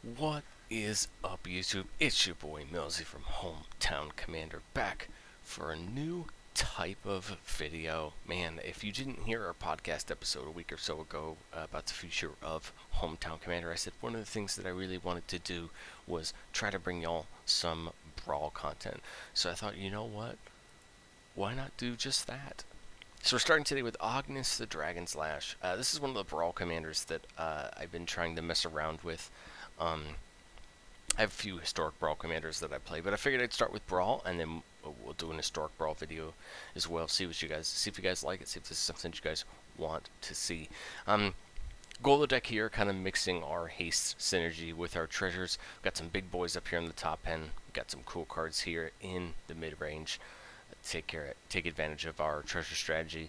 What is up, YouTube? It's your boy Millzy from Hometown Commander, back for a new type of video. Man, if you didn't hear our podcast episode a week or so ago about the future of Hometown Commander, I said one of the things that I really wanted to do was try to bring y'all some Brawl content. So I thought, you know what? Why not do just that? So we're starting today with Ognis, the Dragon's Lash. This is one of the Brawl commanders that I've been trying to mess around with. I have a few historic Brawl commanders that I play, but I figured I'd start with Brawl, and then we'll do an historic Brawl video as well. See if you guys like it. See if this is something you guys want to see. Goal of the deck here, kind of mixing our haste synergy with our treasures. We've got some big boys up here in the top end. We've got some cool cards here in the mid range. Take advantage of our treasure strategy.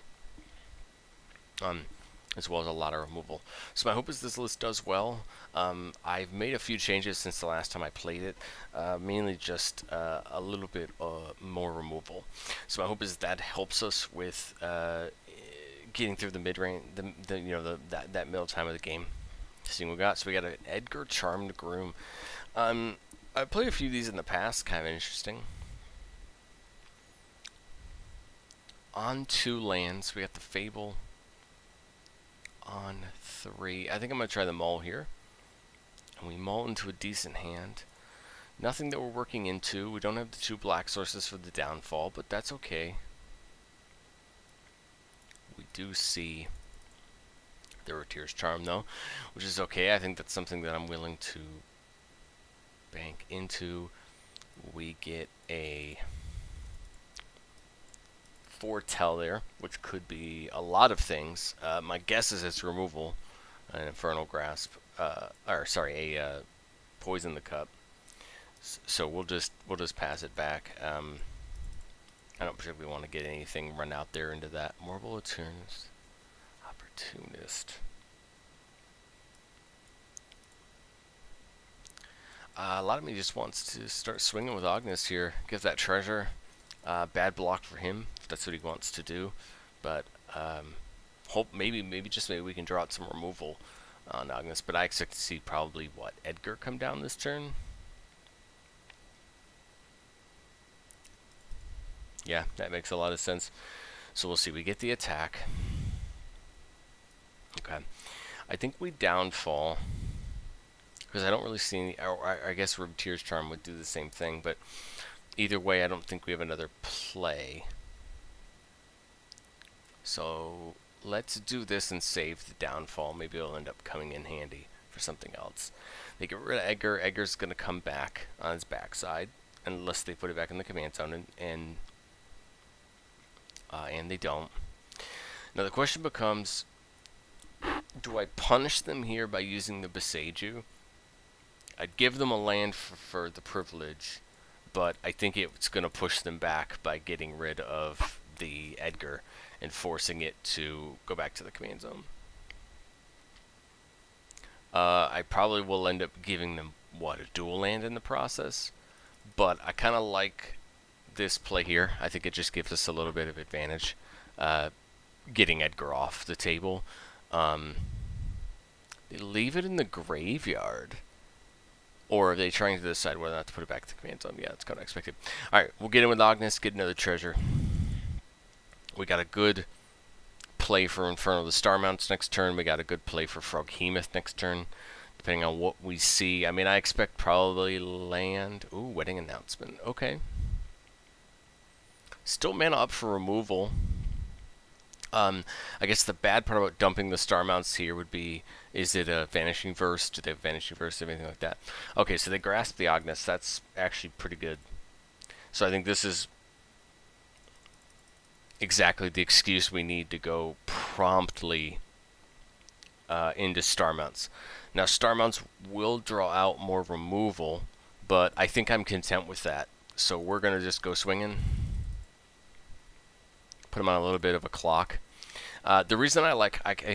As well as a lot of removal. So my hope is this list does well. I've made a few changes since the last time I played it, mainly just a little bit more removal. So my hope is that helps us with getting through the mid range, that middle time of the game. Seeing what we got. So we got an Edgar Charmed Groom. I played a few of these in the past, kind of interesting. On 2 lands, we got the Fable. On 3, I think I'm going to try the Maul here. And we Maul into a decent hand. Nothing that we're working into. We don't have the 2 black sources for the downfall, but that's okay. We do see the Rotier's Charm, though, which is okay. I think that's something that I'm willing to bank into. We get a Foretell there, which could be a lot of things. My guess is it's removal, an Infernal Grasp, a Poison the Cup. So we'll just pass it back. I don't particularly want to get anything run out there into that. Morbid Opportunist. A lot of me just wants to start swinging with Ognis here. Give that treasure. Bad block for him, if that's what he wants to do. But hope maybe we can draw out some removal on Ognis. But I expect to see probably Edgar come down this turn. Yeah, that makes a lot of sense. So we'll see. We get the attack. Okay, I think we downfall because I don't really see any. I guess Rotier's Charm would do the same thing, but either way, I don't think we have another play. So let's do this and save the downfall. Maybe it'll end up coming in handy for something else. They get rid of Edgar. Edgar's going to come back on his backside unless they put it back in the command zone, and they don't. Now the question becomes, do I punish them here by using the Beseiju? I'd give them a land for the privilege, but I think it's going to push them back by getting rid of the Edgar and forcing it to go back to the command zone. I probably will end up giving them, a dual land in the process, but I kind of like this play here. I think it just gives us a little bit of advantage, getting Edgar off the table. They leave it in the graveyard. Or are they trying to decide whether or not to put it back to the command zone? Yeah, that's kind of expected. Alright, we'll get in with Ognis, get another treasure. We got a good play for Inferno the Star Mounts next turn. We got a good play for Froghemoth next turn, depending on what we see. I mean, I expect probably land. Ooh, Wedding Announcement. Okay. Still mana up for removal. I guess the bad part about dumping the Star Mounts here would be, is it a Vanishing Verse? Do they have Vanishing Verse or anything like that? Okay, so they grasp the Ognis. That's actually pretty good. So I think this is exactly the excuse we need to go promptly into Star Mounts. Now, Star Mounts will draw out more removal, but I think I'm content with that. So we're going to just go swinging. Put them on a little bit of a clock. The reason I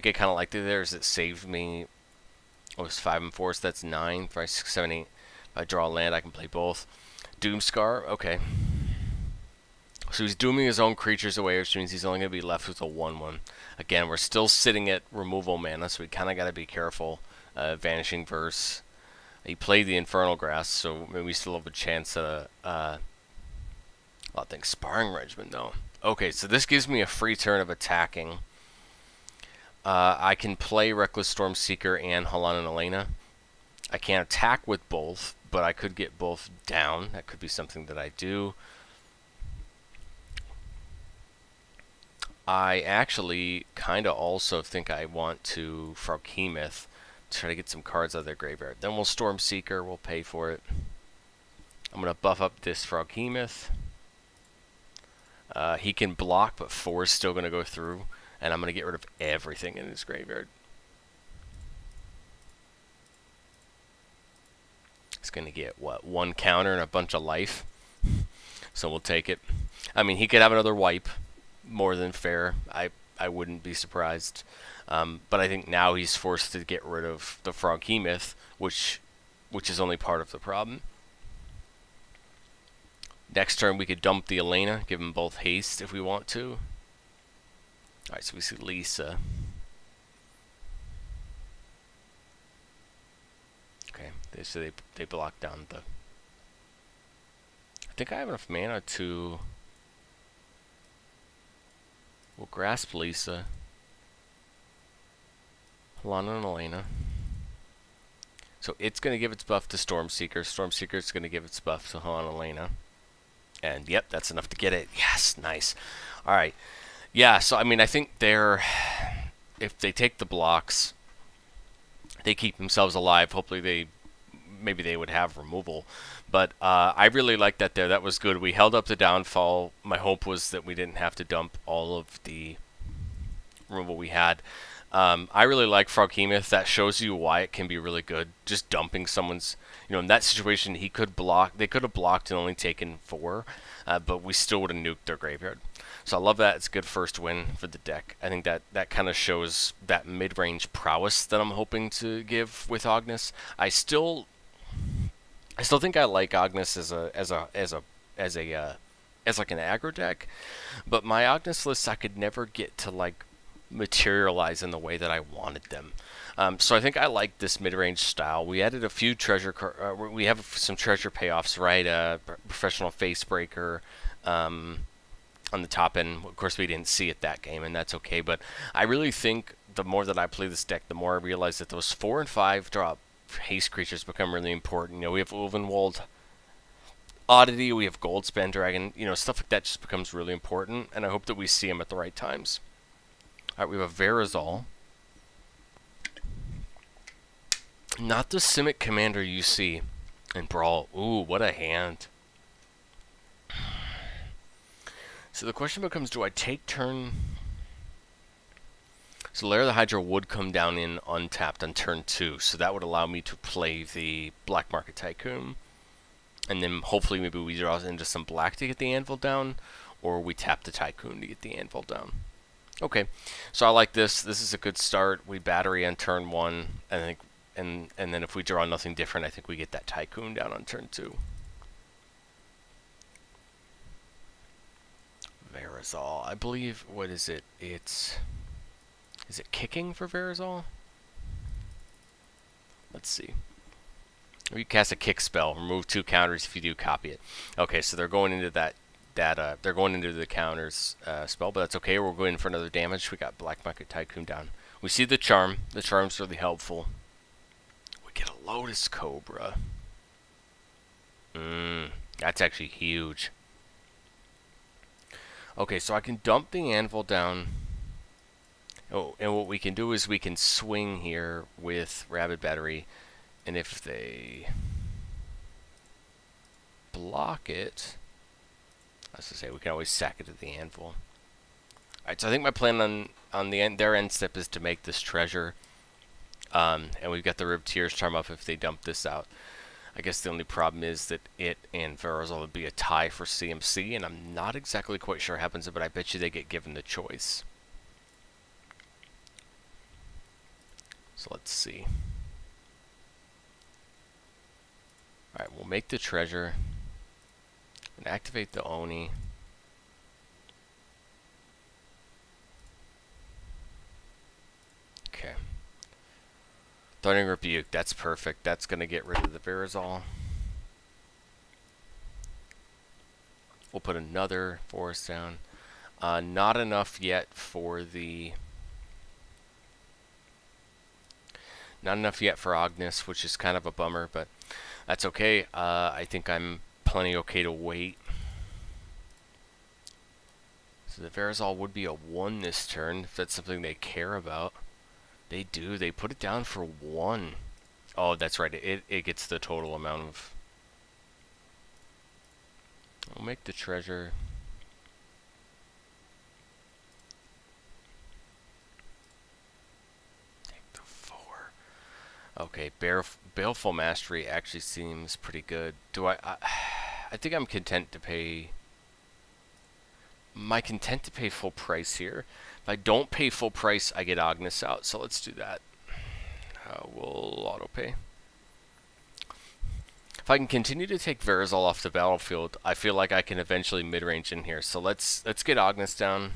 get kind of like it there is it saved me. It was 5 and 4, so that's 9. 5, 6, 7, 8. If I draw a land, I can play both. Doomscar, okay. So he's dooming his own creatures away, which means he's only going to be left with a 1/1. Again, we're still sitting at removal mana, so we kind of got to be careful. Vanishing Verse. He played the Infernal Grass, so maybe we still have a chance at a I think Sparring Regiment, though. Okay, so this gives me a free turn of attacking. I can play Reckless Stormseeker and Halan and Elena. I can't attack with both, but I could get both down. That could be something that I do. I actually kind of also think I want to Froghemoth to try to get some cards out of their graveyard. Then we'll Stormseeker, we'll pay for it. I'm going to buff up this Froghemoth. He can block, but 4 is still going to go through. And I'm going to get rid of everything in his graveyard. It's going to get, what, 1 counter and a bunch of life. So we'll take it. I mean, he could have another wipe. More than fair. I wouldn't be surprised. But I think now he's forced to get rid of the Froghemoth, which is only part of the problem. Next turn we could dump the Elena, give them both haste if we want to. Alright, so we see Lisa. Okay, so they block down the... I think I have enough mana to... We'll grasp Lisa. Lana and Elena. So it's going to give its buff to Stormseeker. Stormseeker is going to give its buff to Helena and Elena. And yep, that's enough to get it. Yes, nice. Alright. Yeah, so I mean, I think if they take the blocks, they keep themselves alive. Hopefully maybe they would have removal. But I really like that there. That was good. We held up the downfall. My hope was that we didn't have to dump all of the removal we had. I really like Froghemoth. That shows you why it can be really good. Just dumping someone's... You know, in that situation, he could block. They could have blocked and only taken 4, but we still would have nuked their graveyard. So I love that. It's a good first win for the deck. I think that kind of shows that mid-range prowess that I'm hoping to give with Ognis. I still think I like Ognis as like an aggro deck, but my Ognis lists I could never get to like materialize in the way that I wanted them. So I think I like this mid-range style. We added a few treasure. We have some treasure payoffs, right? Professional Facebreaker on the top end. Of course, we didn't see it that game, and that's okay. But I really think the more that I play this deck, the more I realize that those 4 and 5 drop haste creatures become really important. You know, we have Ulvenwald Oddity, we have Goldspan Dragon. You know, stuff like that just becomes really important, and I hope that we see them at the right times. All right, we have a Verazol. Not the Simic commander you see in Brawl. Ooh, what a hand. So the question becomes, do I take turn... So Lair of the Hydra would come down in untapped on turn 2, so that would allow me to play the Black Market Tycoon. And then hopefully maybe we draw into some black to get the anvil down, or we tap the Tycoon to get the anvil down. Okay, so I like this. This is a good start. We battery on turn 1, I think, and then if we draw nothing different, I think we get that Tycoon down on turn 2. Verazol, I believe, what is it? Is it kicking for Verazol? Let's see. Or you cast a kick spell, remove 2 counters if you do copy it. Okay, so they're going into they're going into the counters spell, but that's okay. We're going for another damage. We got Black Market Tycoon down. We see the charm. The charm's really helpful. We get a Lotus Cobra. That's actually huge. Okay, so I can dump the anvil down. Oh, and what we can do is we can swing here with Rabid Battery, and if they block it, I was to say we can always sack it to the anvil. Alright, so I think my plan on their end step is to make this treasure, and we've got the Ribbed Tears charm up if they dump this out. I guess the only problem is that it and Verazol would be a tie for CMC, and I'm not exactly quite sure what happens, but I bet you they get given the choice. So let's see. Alright, we'll make the treasure and activate the Oni. Okay. Thundering Rebuke, that's perfect. That's going to get rid of the Verazol. We'll put another forest down. Not enough yet for the... Not enough yet for Ognis, which is kind of a bummer, but that's okay. I think I'm plenty okay to wait. So the Verazol would be a 1 this turn, if that's something they care about. They do. They put it down for 1. Oh, that's right. It gets the total amount of... I'll make the treasure... Take the 4. Okay, Baleful Mastery actually seems pretty good. Do I think I'm content to pay... Am I content to pay full price here? If I don't pay full price, I get Ognis out. So let's do that. We'll auto pay. If I can continue to take Verazol off the battlefield, I feel like I can eventually mid-range in here. So let's get Ognis down.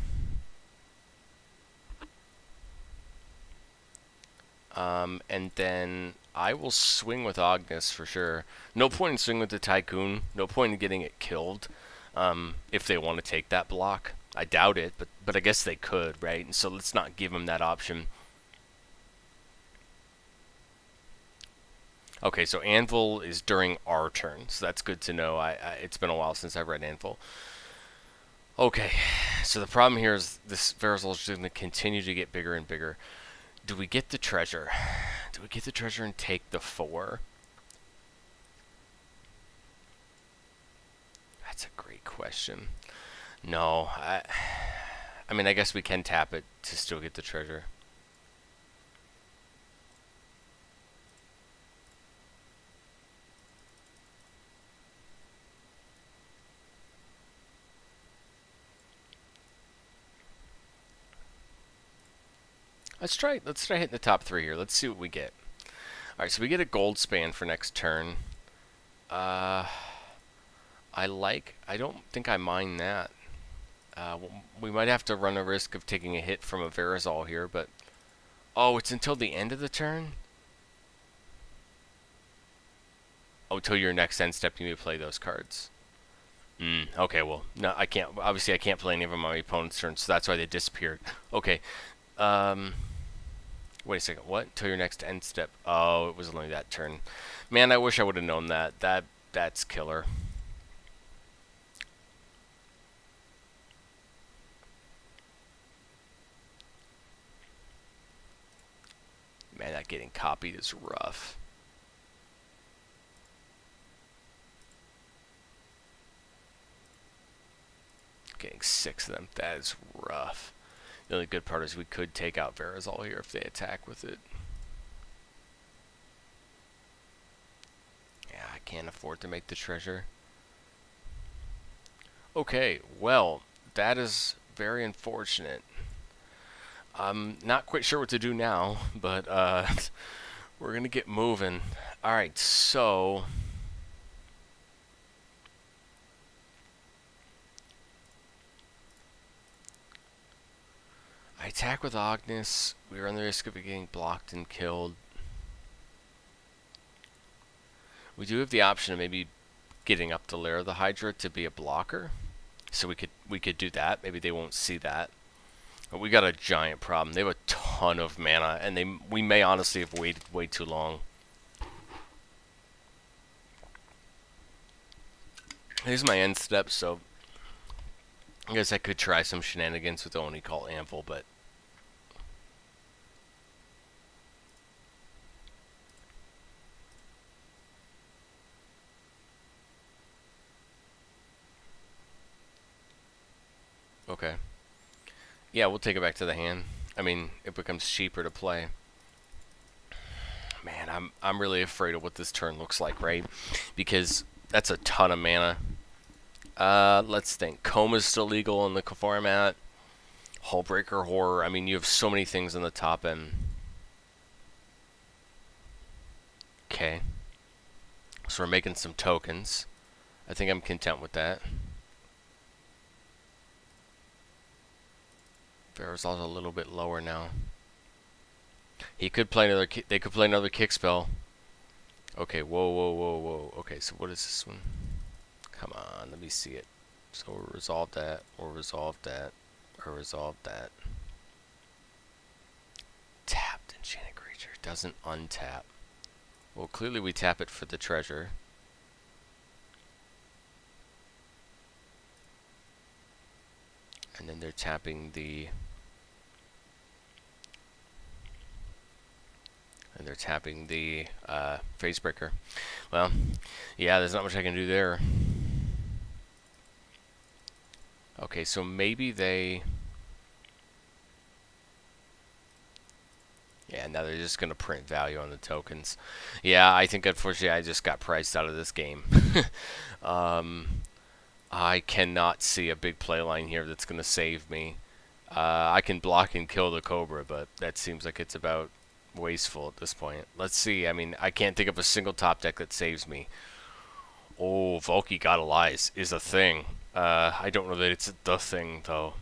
And then I will swing with Ognis for sure. No point in swinging with the Tycoon. No point in getting it killed. If they want to take that block. I doubt it, but I guess they could, right? And so let's not give them that option. Okay, so Anvil is during our turn, so that's good to know. It's been a while since I've read Anvil. Okay, so the problem here is this Verazol is going to continue to get bigger and bigger. Do we get the treasure? Do we get the treasure and take the 4? That's a great question. No, I mean, I guess we can tap it to still get the treasure. Let's try hitting the top 3 here. Let's see what we get. Alright, so we get a gold span for next turn. I don't think I mind that. We might have to run a risk of taking a hit from a Verazol here, but... Oh, it's until the end of the turn? Oh, till your next end step you need to play those cards. Okay, well, no, I can't. Obviously, I can't play any of them on my opponent's turn, so that's why they disappeared. Okay. Wait a second. What? Till your next end step. Oh, it was only that turn. Man, I wish I would have known that. That's killer. Man, that getting copied is rough. Getting 6 of them. That is rough. The only good part is we could take out Verazol here if they attack with it. Yeah, I can't afford to make the treasure. Okay, well, that is very unfortunate. I'm not quite sure what to do now, but we're going to get moving. Alright, so... I attack with Ognis. We run the risk of it getting blocked and killed. We do have the option of maybe getting up the lair of the Hydra to be a blocker. So we could do that. Maybe they won't see that. But we got a giant problem. They have a ton of mana, and we may honestly have waited way too long. Here's my end step, so I guess I could try some shenanigans with the one we call Anvil, but okay. Yeah, we'll take it back to the hand. I mean, it becomes cheaper to play. Man, I'm really afraid of what this turn looks like, right? Because that's a ton of mana. Let's think. Coma's still legal in the format. Hullbreaker Horror. I mean, you have so many things on the top end. Okay. So we're making some tokens. I think I'm content with that. Verazol's a little bit lower now. He could play another. They could play another kick spell. Okay. Whoa, whoa, whoa, whoa. Okay. So what is this one? Come on. Let me see it. So we'll resolve that. We'll resolve that. Or resolve that. Tapped enchanted creature. Doesn't untap. Well, clearly we tap it for the treasure. And then they're tapping the... And they're tapping the Facebreaker. Well, yeah, there's not much I can do there. Okay, so maybe they... Yeah, now they're just going to print value on the tokens. Yeah, I think unfortunately I just got priced out of this game. I cannot see a big play line here that's going to save me. I can block and kill the Cobra, but that seems like it's about wasteful at this point. Let's see. I mean, I can't think of a single top deck that saves me. Oh, Volky Gotta Lies is a thing. I don't know that it's the thing, though.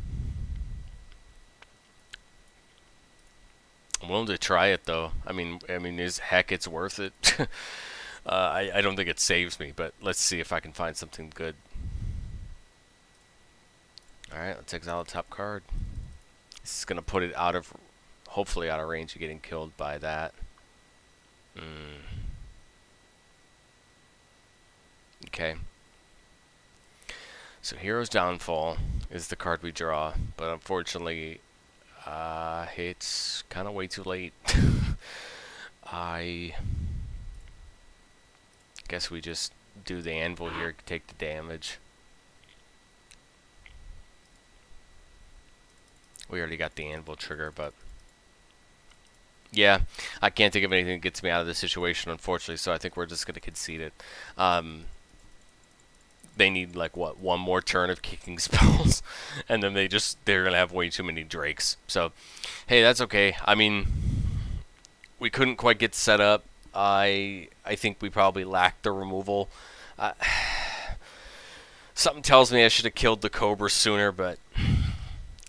I'm willing to try it, though. I mean, heck, it's worth it. I don't think it saves me, but let's see if I can find something good. Alright, let's exile the top card. This is going to put it out of, hopefully out of range of getting killed by that. Okay. So Hero's Downfall is the card we draw, but unfortunately, it's kind of way too late. I guess we just do the anvil here, take the damage. We already got the anvil trigger, but yeah, I can't think of anything that gets me out of this situation, unfortunately, so I think we're just going to concede it. They need, like, what, one more turn of kicking spells, and then they're going to have way too many Drakes. So, hey, that's okay. I mean, we couldn't quite get set up. I think we probably lacked the removal. Something tells me I should have killed the Cobra sooner, but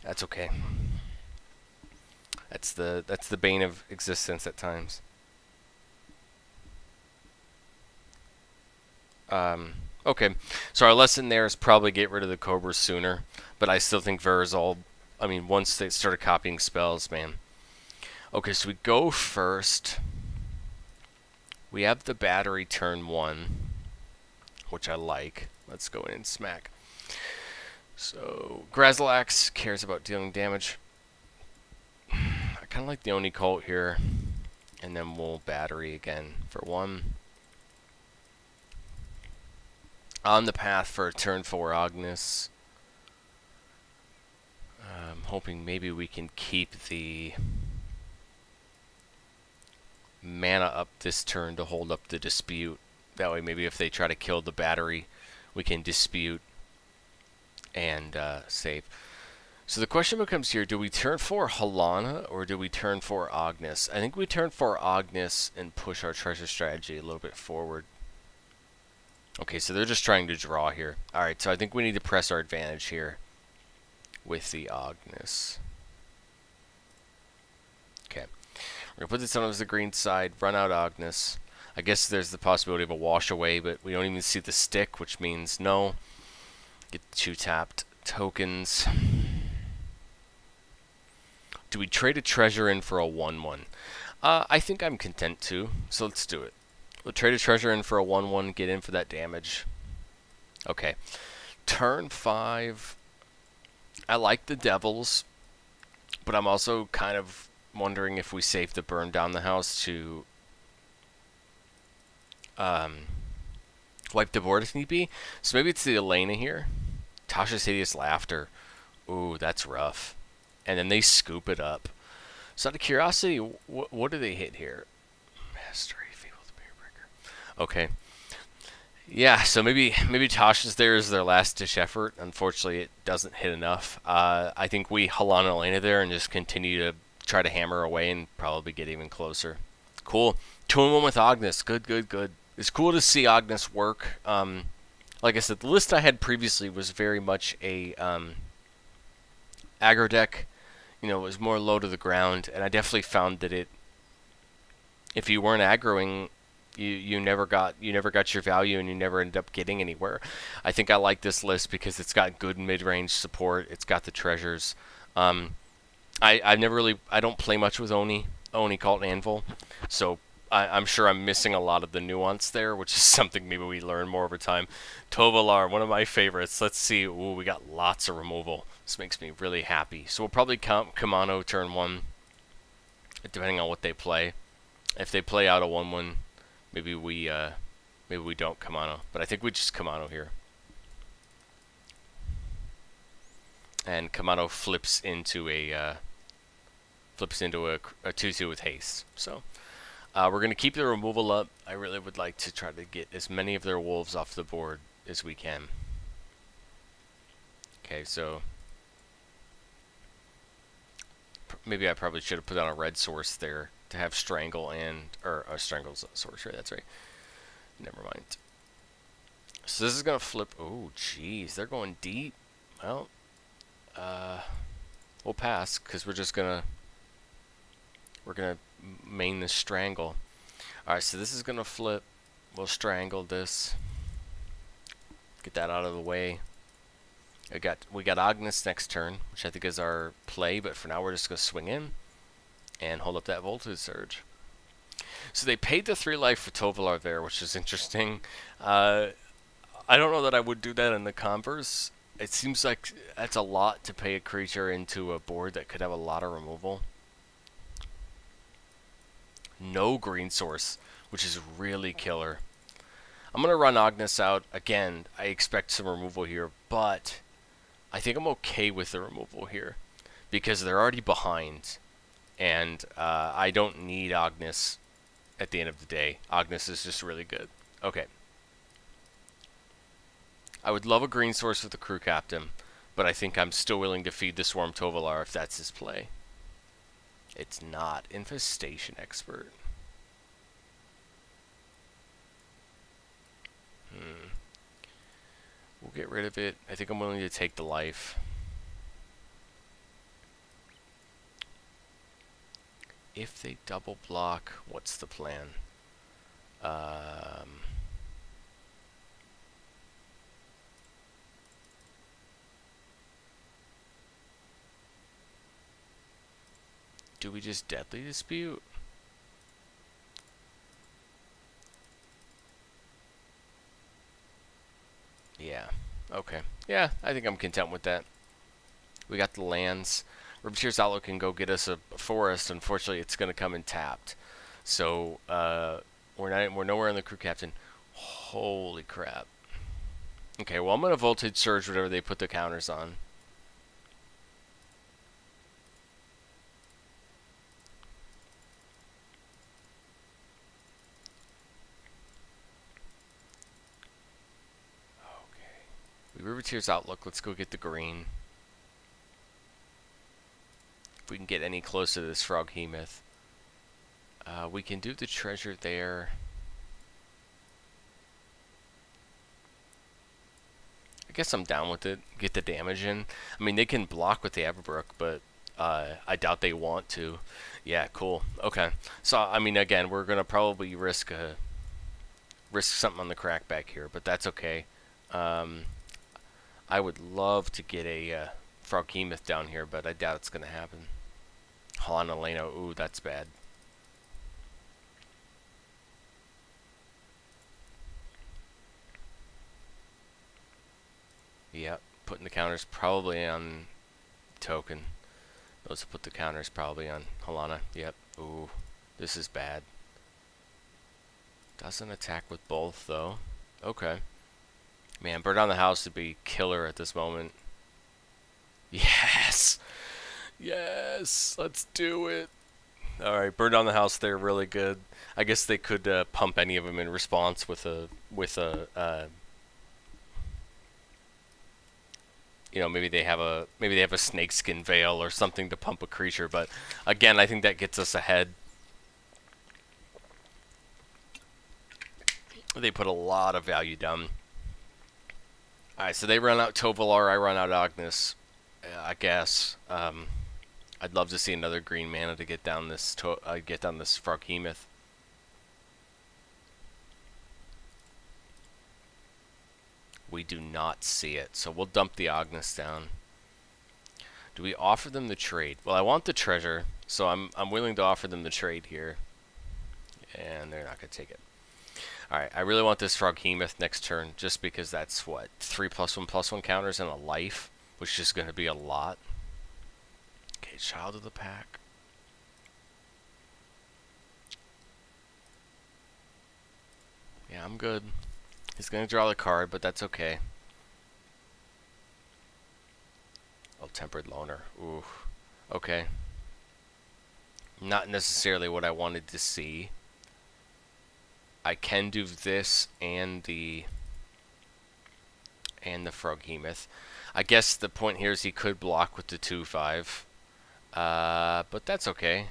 that's okay. That's the bane of existence at times. Okay, so our lesson there is probably get rid of the Cobras sooner, but I still think Verazol, I mean, once they started copying spells, man. Okay, so we go first. We have the battery turn 1, which I like. Let's go in and smack. So, Grazilax cares about dealing damage. I kind of like the Oni Cult here, and then we'll battery again for 1. On the path for a turn 4 Ognis. I'm hoping maybe we can keep the mana up this turn to hold up the dispute. That way maybe if they try to kill the battery, we can dispute and save. So the question becomes here, do we turn 4 Halana or do we turn 4 Ognis? I think we turn 4 Ognis and push our treasure strategy a little bit forward. Okay, so they're just trying to draw here. Alright, so I think we need to press our advantage here with the Ognis. Okay. We're going to put this on the green side, run out Ognis. I guess there's the possibility of a wash away, but we don't even see the stick, which means no. Get 2 tapped tokens. Do we trade a treasure in for a 1/1? I think I'm content to, so let's do it. We'll trade a treasure in for a 1/1, get in for that damage. Okay. Turn 5. I like the Devils, but I'm also kind of wondering if we save the burn down the house to wipe the board if need be. So maybe it's the Elena here. Tasha's Hideous Laughter. Ooh, that's rough. And then they scoop it up. So out of curiosity, what do they hit here? Mastery. Okay. Yeah, so maybe Tasha's there is their last ditch effort. Unfortunately, it doesn't hit enough. I think we Halana Elena there and just continue to try to hammer away and probably get even closer. Cool. 2-1 with Ognis. Good, good, good. It's cool to see Ognis work. Like I said, the list I had previously was very much a aggro deck. You know, it was more low to the ground, and I definitely found that it if you weren't aggroing, you never got your value, and you never ended up getting anywhere. I think I like this list because it's got good mid-range support. It's got the treasures. I've never really, I don't play much with Oni Cult Anvil, so I'm sure I'm missing a lot of the nuance there, which is something maybe we learn more over time. Tovalar, one of my favorites. Let's see. Ooh, we got lots of removal. This makes me really happy. So we'll probably count Kamano turn 1, depending on what they play. If they play out a 1/1, maybe we don't Kamano. But I think we just Kamano here. And Kamano flips into a 2/2 with haste. So we're going to keep the removal up. I really would like to try to get as many of their wolves off the board as we can. Okay, so maybe I probably should have put on a red source there to have Strangle or Strangle's a sorcery, that's right. Never mind. So this is going to flip. Oh, jeez, they're going deep. Well, we'll pass because we're gonna main this Strangle. Alright, so this is gonna flip. We'll Strangle this. Get that out of the way. We got Ognis next turn, which I think is our play, but for now we're just gonna swing in and hold up that Voltage Surge. So they paid the 3 life for Tovalar there, which is interesting. I don't know that I would do that in the Converse. It seems like that's a lot to pay a creature into a board that could have a lot of removal. No green source, which is really killer. I'm going to run Ognis out. Again, I expect some removal here, but I think I'm okay with the removal here because they're already behind, and I don't need Ognis at the end of the day. Ognis is just really good. Okay. I would love a green source with the crew captain, but I think I'm still willing to feed the Swarm Tovalar if that's his play. It's not. Infestation Expert. We'll get rid of it. I think I'm willing to take the life. If they double block, what's the plan? Do we just Deadly Dispute? Yeah. Okay. Yeah, I think I'm content with that. We got the lands. Riveteer's Outlook can go get us a forest. Unfortunately, it's going to come in tapped. So, we're nowhere in the crew captain. Holy crap. Okay, well, I'm going to Voltage Surge whatever they put the counters on. Riveteer's Outlook. Let's go get the green. If we can get any closer to this Froghemoth. We can do the treasure there. I guess I'm down with it. Get the damage in. I mean, they can block with the Everbrook, but I doubt they want to. Yeah, cool. Okay. So, I mean, again, we're going to probably risk something on the crackback here, but that's okay. I would love to get a Froghemoth down here, but I doubt it's going to happen. Halana Leno, ooh, that's bad. Yep, putting the counters probably on Token. Those who put the counters probably on Halana. Yep, ooh, this is bad. Doesn't attack with both, though. Okay. Man, Burn Down the House would be killer at this moment. Yes! Yes! Let's do it! Alright, Burn Down the House, they're really good. I guess they could pump any of them in response with a you know, maybe they have a snakeskin veil or something to pump a creature, but again, I think that gets us ahead. They put a lot of value down. Alright, so they run out Tovalar, I run out Ognis, I guess. I'd love to see another green mana to get down this Froghemoth. We do not see it, so we'll dump the Ognis down. Do we offer them the trade? Well, I want the treasure, so I'm willing to offer them the trade here. And they're not going to take it. Alright, I really want this Froghemoth next turn, just because that's, what, 3+1/+1 counters and a life, which is going to be a lot. Okay, Child of the Pack. Yeah, I'm good. He's going to draw the card, but that's okay. Oh, Tempered Loner. Ooh. Okay. Not necessarily what I wanted to see. I can do this and the Froghemoth. I guess the point here is he could block with the 2/5. But that's okay.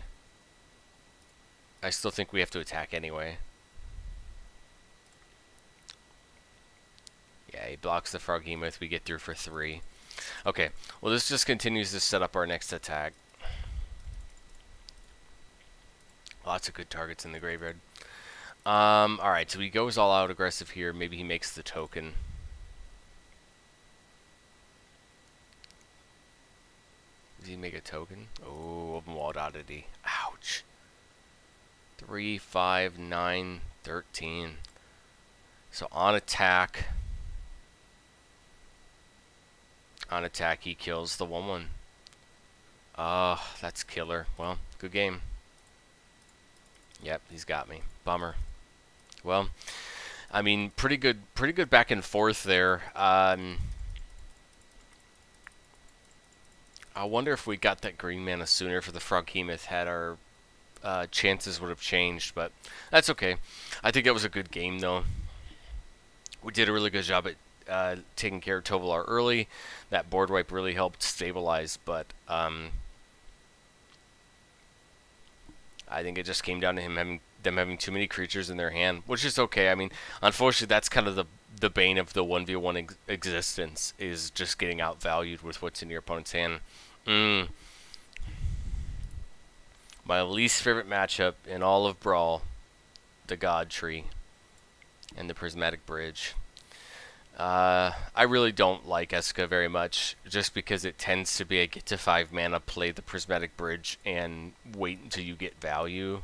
I still think we have to attack anyway. Yeah, he blocks the Froghemoth. We get through for 3. Okay, well this just continues to set up our next attack. Lots of good targets in the graveyard. Alright, so he goes all out aggressive here. Maybe he makes the token. Does he make a token? Oh, open walled oddity. Ouch. 3, 5, 9, 13. So on attack. On attack, he kills the 1/1. Oh, that's killer. Well, good game. Yep, he's got me. Bummer. Well, I mean, pretty good back and forth there. I wonder if we got that green mana sooner for the Froghemoth, had our chances would have changed, but that's okay. I think that was a good game, though. We did a really good job at taking care of Tovolar early. That board wipe really helped stabilize, but I think it just came down to them having too many creatures in their hand, which is okay. I mean, unfortunately, that's kind of the bane of the 1v1 existence, is just getting outvalued with what's in your opponent's hand. My least favorite matchup in all of Brawl, the God Tree and the Prismatic Bridge. I really don't like Eska very much, just because it tends to be a get to 5 mana, play the Prismatic Bridge, and wait until you get value.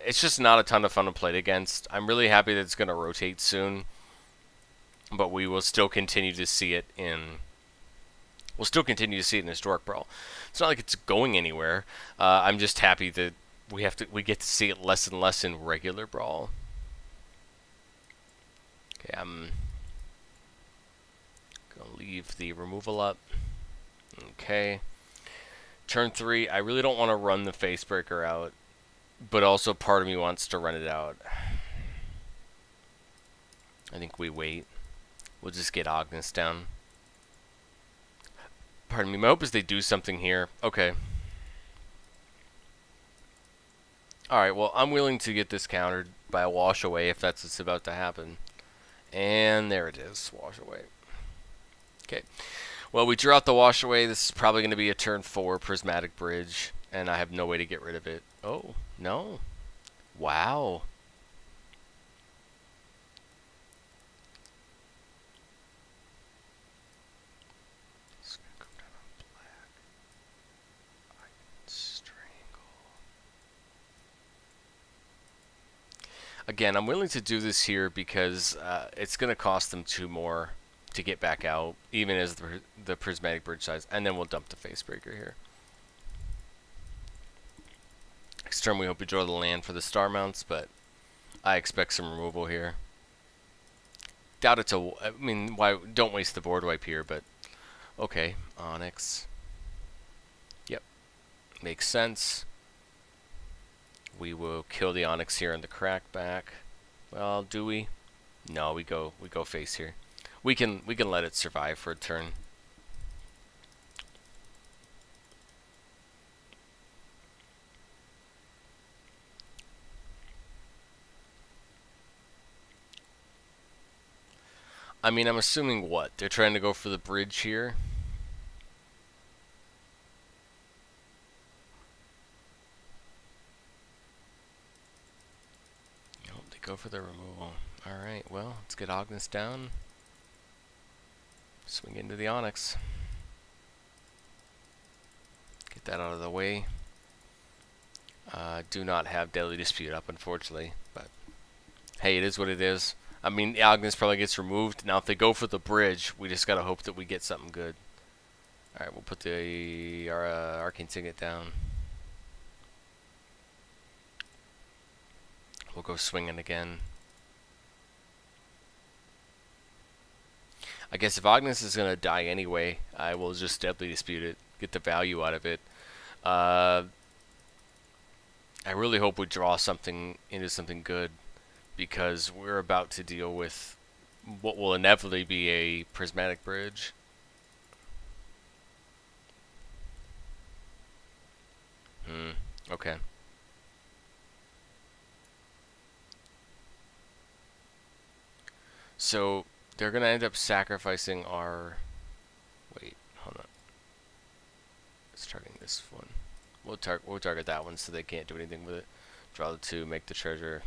It's just not a ton of fun to play against. I'm really happy that it's going to rotate soon, but we will still continue to see it in... We'll still continue to see it in Historic Brawl. It's not like it's going anywhere. I'm just happy that we get to see it less and less in regular Brawl. Okay, I'm gonna leave the removal up. Okay. Turn 3, I really don't want to run the Facebreaker out, but also part of me wants to run it out. I think we wait. We'll just get Ognis down. Pardon me, my hope is they do something here. Okay. Alright, well, I'm willing to get this countered by a wash away if that's what's about to happen. And there it is, wash away. Okay. Well, we drew out the wash away. This is probably going to be a turn 4 Prismatic Bridge, and I have no way to get rid of it. Oh, no. Wow. It's going to come down on black. I can strangle. Again, I'm willing to do this here because it's going to cost them 2 more to get back out, even as the Prismatic Bridge size, and then we'll dump the Facebreaker here. Next turn we hope we draw the land for the star mounts, but I expect some removal here. Doubt it's a... I mean, why? Don't waste the board wipe here, but okay. Onyx. Yep. Makes sense. We will kill the Onyx here in the crackback. Well, do we? No, we go face here. We can let it survive for a turn. I mean, I'm assuming what? They're trying to go for the bridge here. Nope, they go for the removal. Alright, well, let's get Ognis down. Swing into the Onyx. Get that out of the way. Do not have Deadly Dispute up, unfortunately, but hey, it is what it is. I mean, Ognis probably gets removed. Now, if they go for the bridge, we just gotta hope that we get something good. Alright, we'll put the Arcane Signet down. We'll go swinging again. I guess if Ognis is gonna die anyway, I will just Deadly Dispute it, get the value out of it. I really hope we draw something into something good, because we're about to deal with what will inevitably be a prismatic bridge. Okay. So they're gonna end up sacrificing our. Wait, hold on. Let's target this one. We'll target that one so they can't do anything with it. Draw the 2, make the treasure.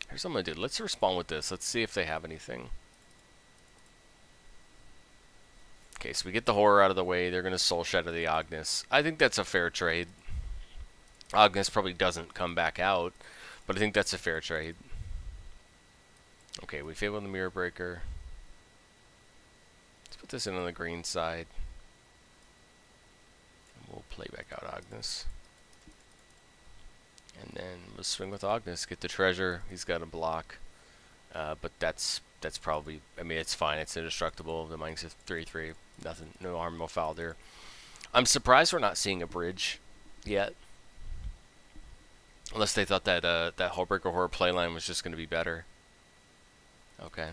Here's what I'm gonna do. Let's respond with this. Let's see if they have anything. Okay, so we get the horror out of the way. They're gonna soul shatter the Ognis. I think that's a fair trade. Ognis probably doesn't come back out, but I think that's a fair trade. Okay, we failed the Mirror Breaker. Let's put this in on the green side. And we'll play back out Ognis. And then we'll swing with Ognis, get the treasure. He's got a block. But that's probably, I mean, it's fine. It's indestructible. The mine's a 3/3. Nothing, no harm, no foul there. I'm surprised we're not seeing a bridge yet. Unless they thought that that Hullbreaker Horror playline was just going to be better. Okay.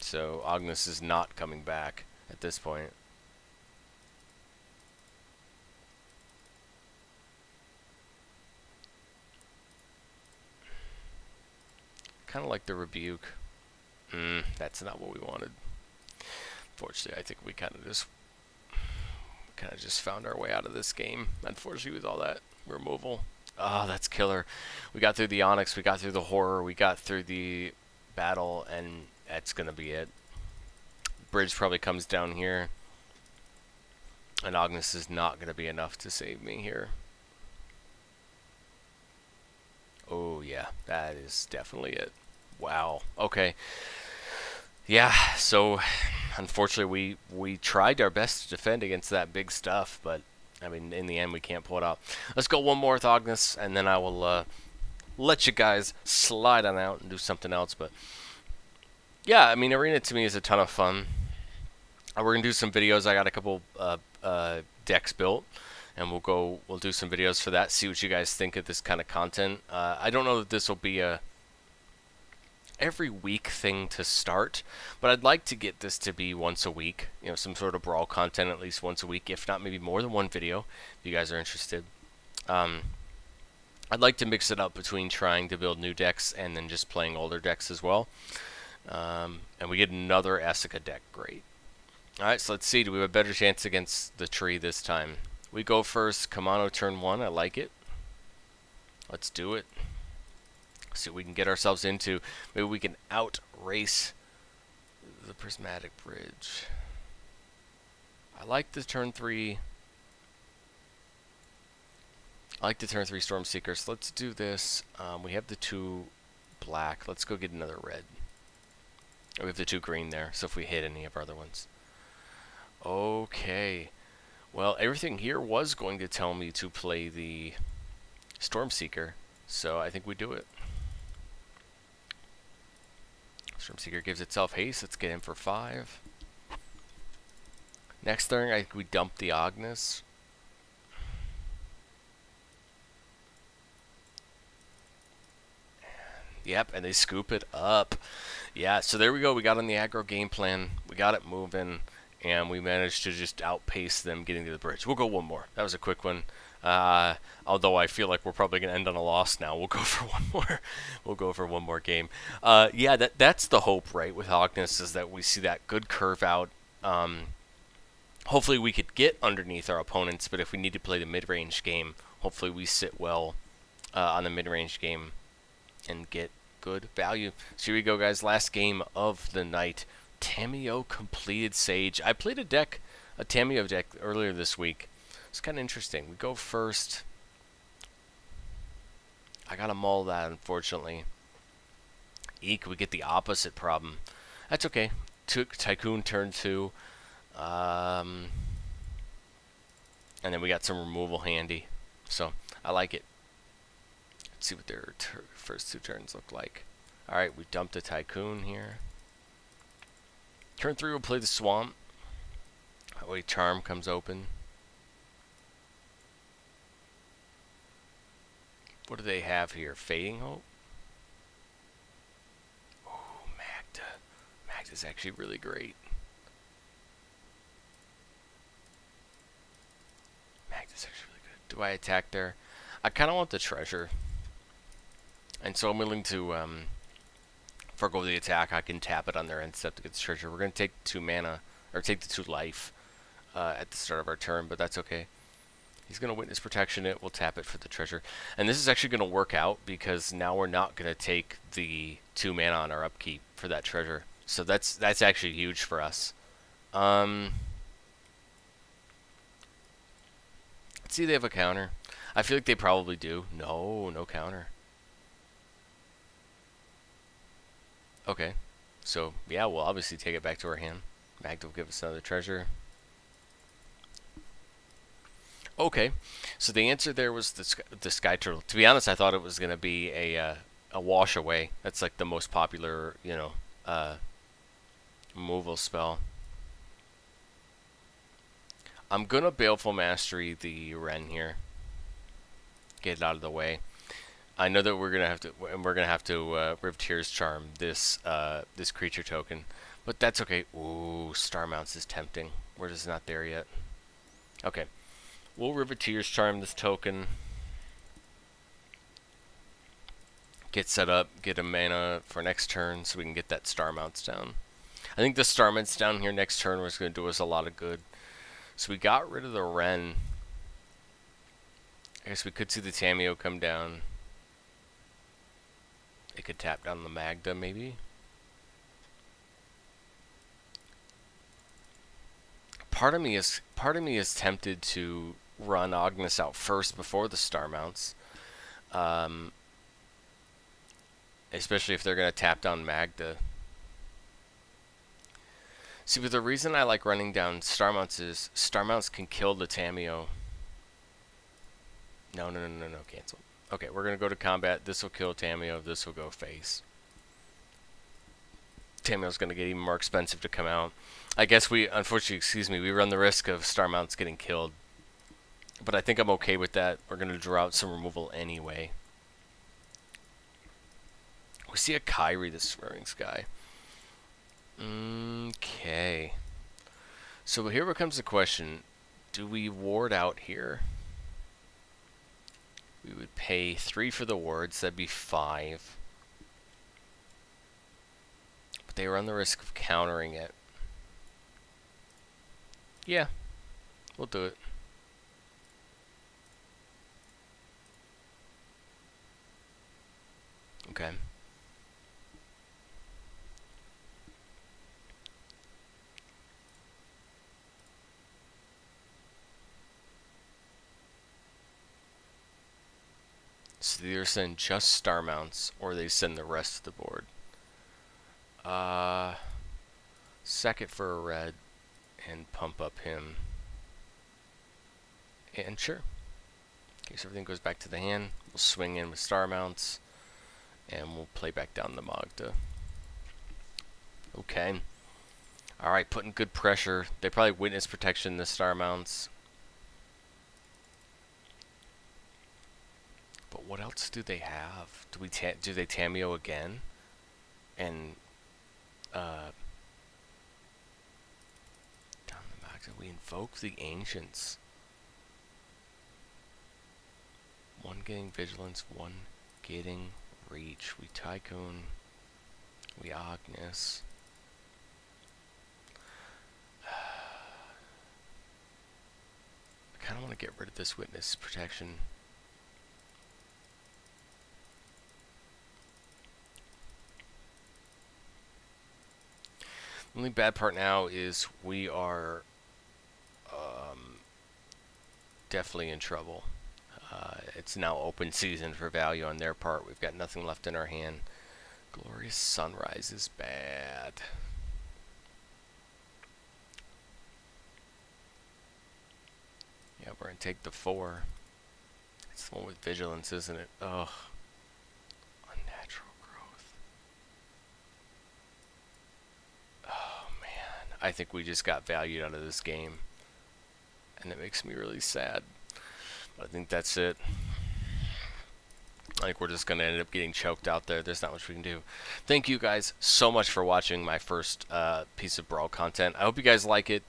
So Ognis is not coming back at this point. Kind of like the Rebuke. That's not what we wanted. Unfortunately, I think we kind of just found our way out of this game. Unfortunately, with all that removal. Oh, that's killer. We got through the Onyx, we got through the Horror, we got through the battle, and that's gonna be it. Bridge probably comes down here, and Ognis is not gonna be enough to save me here. Oh yeah, that is definitely it. Wow. Okay. Yeah, so unfortunately we tried our best to defend against that big stuff, but I mean, in the end we can't pull it out. Let's go one more with Ognis, and then I will let you guys slide on out and do something else. But yeah, I mean, Arena to me is a ton of fun. We're gonna do some videos. I got a couple decks built, and we'll do some videos for that. See what you guys think of this kind of content. I don't know that this will be a every week thing to start, but I'd like to get this to be once a week. You know, some sort of Brawl content at least once a week, if not maybe more than one video, if you guys are interested. I'd like to mix it up between trying to build new decks and then just playing older decks as well. And we get another Essica deck. Great. Alright, so let's see. Do we have a better chance against the tree this time? We go first. Kamano turn 1. I like it. Let's do it. See what we can get ourselves into. Maybe we can outrace the Prismatic Bridge. I like the turn 3. I like the turn 3 Stormseeker. So let's do this. We have the 2 black. Let's go get another red. We have the 2 green there, so if we hit any of our other ones. Okay. Well, everything here was going to tell me to play the Stormseeker, so I think we do it. Stormseeker gives itself haste. Let's get in for 5. Next turn, I think we dump the Ognis. Yep, and they scoop it up. Yeah, so there we go. We got on the aggro game plan. We got it moving, and we managed to just outpace them getting to the bridge. We'll go one more. That was a quick one. Although I feel like we're probably going to end on a loss now. We'll go for one more. We'll go for one more game. Yeah, that's the hope, right, with Ognis, is that we see that good curve out. Hopefully we could get underneath our opponents, but if we need to play the mid-range game, hopefully we sit well on the mid-range game and get good value. So here we go, guys. Last game of the night. Tamiyo completed Sage. I played a Tamiyo deck earlier this week. It's kind of interesting. We go first. I gotta mull that, unfortunately. Eek, we get the opposite problem. That's okay. Took Tycoon turn 2. And then we got some removal handy. So, I like it. Let's see what their first 2 turns look like. Alright, we dumped a Tycoon here. Turn 3 we'll play the Swamp. That way Charm comes open. What do they have here? Fading Hope? Oh, Magda. Magda's actually really great. Magda's actually really good. Do I attack there? I kind of want the treasure. And so I'm willing to forgo the attack. I can tap it on their end step to get the treasure. We're going to take 2 mana, or take the 2 life at the start of our turn, but that's okay. He's going to Witness Protection it. We'll tap it for the treasure. And this is actually going to work out because now we're not going to take the 2 mana on our upkeep for that treasure. So that's actually huge for us. Let's see if they have a counter. I feel like they probably do. No, no counter. Okay. So, yeah, we'll obviously take it back to our hand. Magda will give us another treasure. Okay, so the answer there was the Sky Turtle. To be honest, I thought it was going to be a wash away. That's like the most popular, you know, removal spell. I'm going to Baleful Mastery the Wren here. Get it out of the way. I know that we're going to have to Riv Tears Charm this this creature token, but that's okay. Ooh, Star Mounts is tempting. We're just not there yet. Okay. We'll River Tears Charm this token. Get set up, get a mana for next turn so we can get that Star Mounts down. I think the Star Mounts down here next turn was going to do us a lot of good. So we got rid of the Wren. I guess we could see the Tamiyo come down. It could tap down the Magda maybe. Part of me is tempted to run Ognis out first before the Star Mounts. Especially if they're going to tap down Magda. See, but the reason I like running down Star Mounts is Star Mounts can kill the Tamiyo. No, cancel. Okay, we're going to go to combat. This will kill Tamiyo. This will go face. Tamiyo's going to get even more expensive to come out. I guess unfortunately, we run the risk of Star Mounts getting killed. But I think I'm okay with that. We're going to draw out some removal anyway. We see a Kyrie, the Swearing Sky. Okay. So here becomes the question. Do we ward out here? We would pay 3 for the wards. That'd be 5. But they run the risk of countering it. Yeah. We'll do it. Okay. So they either send just Star Mounts, or they send the rest of the board. Sack it for a red, and pump up him. And sure. Okay, so everything goes back to the hand. We'll swing in with Star Mounts, and we'll play back down the Magda. Okay. Alright, putting good pressure. They probably Witness Protection the Star Mounts. But what else do they have? Do they Tamiyo again? And down the Magda, we invoke the Ancients. 1 getting Vigilance, 1 getting Reach. We Tycoon. We Ognis. I kind of want to get rid of this Witness Protection. Only bad part now is we are definitely in trouble. It's now open season for value on their part. We've got nothing left in our hand. Glorious Sunrise is bad. Yeah, we're going to take the 4. It's the one with Vigilance, isn't it? Ugh. Unnatural growth. Oh, man. I think we just got valued out of this game. And it makes me really sad. But I think that's it. I think we're just going to end up getting choked out there. There's not much we can do. Thank you guys so much for watching my first piece of Brawl content. I hope you guys like it.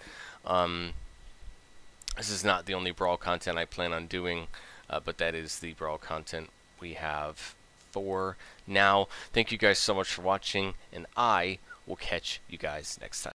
This is not the only Brawl content I plan on doing, but that is the Brawl content we have for now. Thank you guys so much for watching, and I will catch you guys next time.